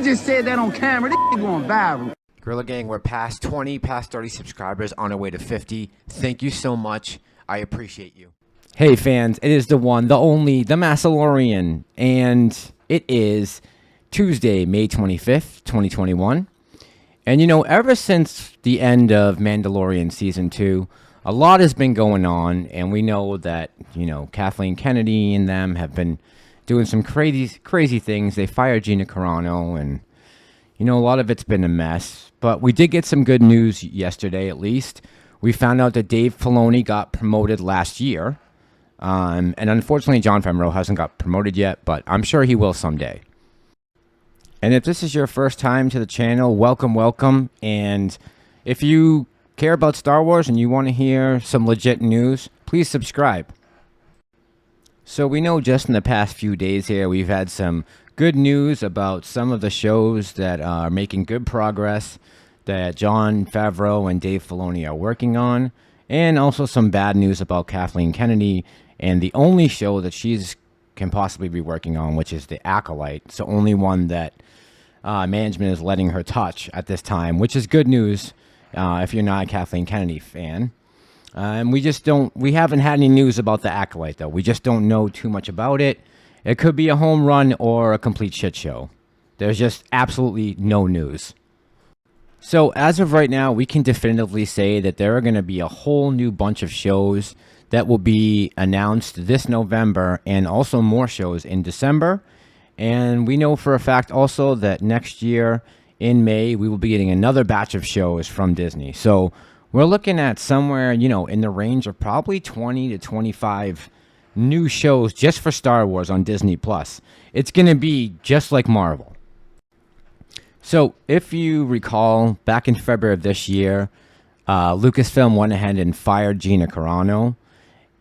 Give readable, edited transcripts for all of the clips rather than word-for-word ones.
just said that on camera. This shit going viral. Gorilla Gang, we're past 20, past 30 subscribers, on our way to 50. Thank you so much. I appreciate you. Hey fans, it is the one, the only, the Massalorian, and it is Tuesday, May 25th, 2021. And you know, ever since the end of Mandalorian Season 2, a lot has been going on, and we know that, you know, Kathleen Kennedy and them have been doing some crazy things. They fired Gina Carano, and, you know, a lot of it's been a mess. But we did get some good news yesterday, at least. We found out that Dave Filoni got promoted last year. And unfortunately, Jon Favreau hasn't got promoted yet, but I'm sure he will someday. And if this is your first time to the channel, welcome. And if you care about Star Wars and you want to hear some legit news, please subscribe. So we know just in the past few days here, we've had some good news about some of the shows that are making good progress that Jon Favreau and Dave Filoni are working on, and also some bad news about Kathleen Kennedy and the only show that she's can possibly be working on, which is the Acolyte. It's the only one that management is letting her touch at this time, which is good news if you're not a Kathleen Kennedy fan. And we haven't had any news about the Acolyte, though. We just don't know too much about it. It could be a home run or a complete shit show. There's just absolutely no news. So as of right now, we can definitively say that there are going to be a whole new bunch of shows that will be announced this November, and also more shows in December. And we know for a fact also that next year in May, we will be getting another batch of shows from Disney. So we're looking at somewhere, you know, in the range of probably 20 to 25 new shows just for Star Wars on Disney+. It's going to be just like Marvel. So if you recall, back in February of this year, Lucasfilm went ahead and fired Gina Carano.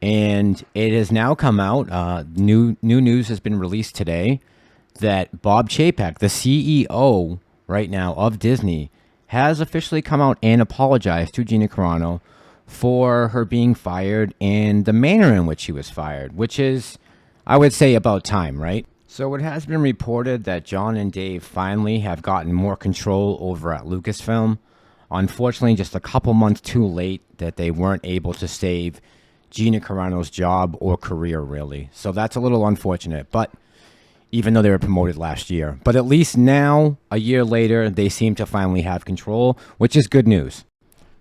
And it has now come out, new news has been released today, that Bob Chapek, the CEO right now of Disney, has officially come out and apologized to Gina Carano for her being fired and the manner in which she was fired, which is, I would say, about time, right? So it has been reported that Jon and Dave finally have gotten more control over at Lucasfilm. Unfortunately, just a couple months too late that they weren't able to save Gina Carano's job or career, really. So that's a little unfortunate, but even though they were promoted last year. But at least now, a year later, they seem to finally have control, which is good news.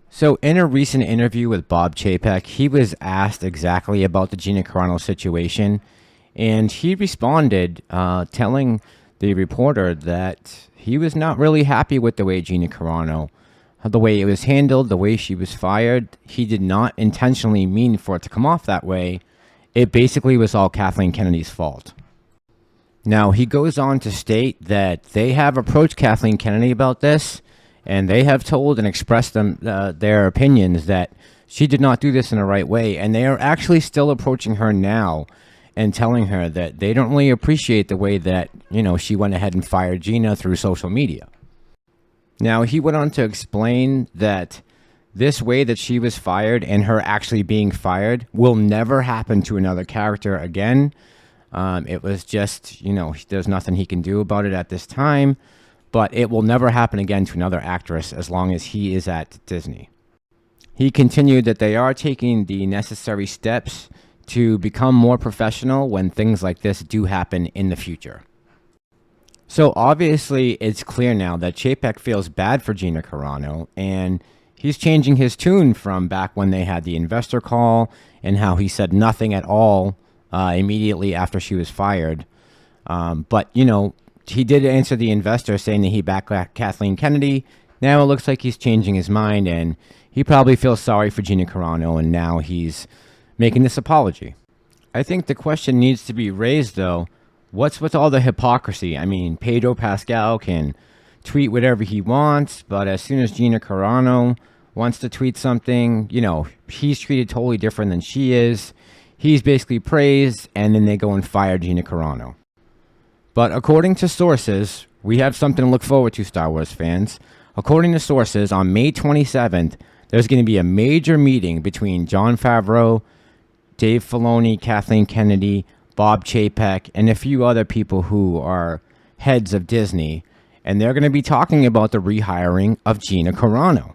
So in a recent interview with Bob Chapek, he was asked exactly about the Gina Carano situation, and he responded telling the reporter that he was not really happy with the way Gina Carano, the way it was handled, the way she was fired. He did not intentionally mean for it to come off that way. It basically was all Kathleen Kennedy's fault. Now, he goes on to state that they have approached Kathleen Kennedy about this, and they have told and expressed them their opinions that she did not do this in the right way, and they are actually still approaching her now and telling her that they don't really appreciate the way that, you know, she went ahead and fired Gina through social media. Now, he went on to explain that this way that she was fired and her actually being fired will never happen to another character again. It was just, you know, there's nothing he can do about it at this time, but it will never happen again to another actress as long as he is at Disney. He continued that they are taking the necessary steps to become more professional when things like this do happen in the future. So obviously it's clear now that Chapek feels bad for Gina Carano, and he's changing his tune from back when they had the investor call and how he said nothing at all immediately after she was fired. But, you know, he did answer the investor saying that he backed Kathleen Kennedy. Now it looks like he's changing his mind, and he probably feels sorry for Gina Carano, and now he's making this apology. I think the question needs to be raised, though, what's with all the hypocrisy? I mean, Pedro Pascal can tweet whatever he wants, but as soon as Gina Carano wants to tweet something, you know, he's treated totally different than she is. He's basically praised, and then they go and fire Gina Carano. But according to sources, we have something to look forward to, Star Wars fans. According to sources, on May 27th, there's going to be a major meeting between Jon Favreau, Dave Filoni, Kathleen Kennedy, Bob Chapek, and a few other people who are heads of Disney. and they're going to be talking about the rehiring of Gina Carano.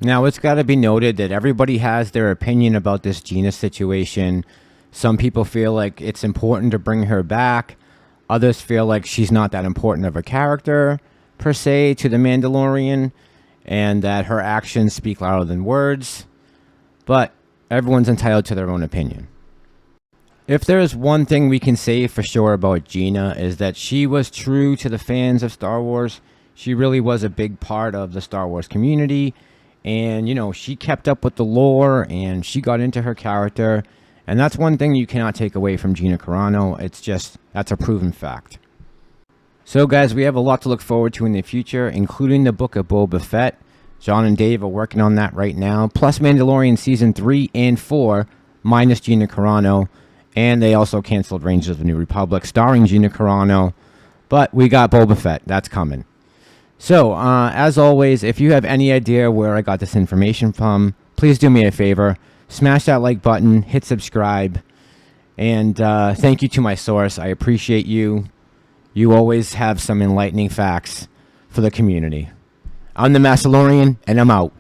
Now, it's got to be noted that everybody has their opinion about this Gina situation. Some people feel like it's important to bring her back. Others feel like she's not that important of a character, per se, to The Mandalorian, and that her actions speak louder than words. But everyone's entitled to their own opinion. If there's one thing we can say for sure about Gina, is that she was true to the fans of Star Wars. She really was a big part of the Star Wars community. And, you know, she kept up with the lore and she got into her character. And that's one thing you cannot take away from Gina Carano. It's just, that's a proven fact. So, guys, we have a lot to look forward to in the future, including the book of Boba Fett. John and Dave are working on that right now. Plus Mandalorian Season 3 and 4, minus Gina Carano. And they also canceled Rangers of the New Republic, starring Gina Carano. But we got Boba Fett. That's coming. So, as always, if you have any idea where I got this information from, please do me a favor. Smash that like button, hit subscribe, and thank you to my source. I appreciate you. You always have some enlightening facts for the community. I'm the Mandalorian, and I'm out.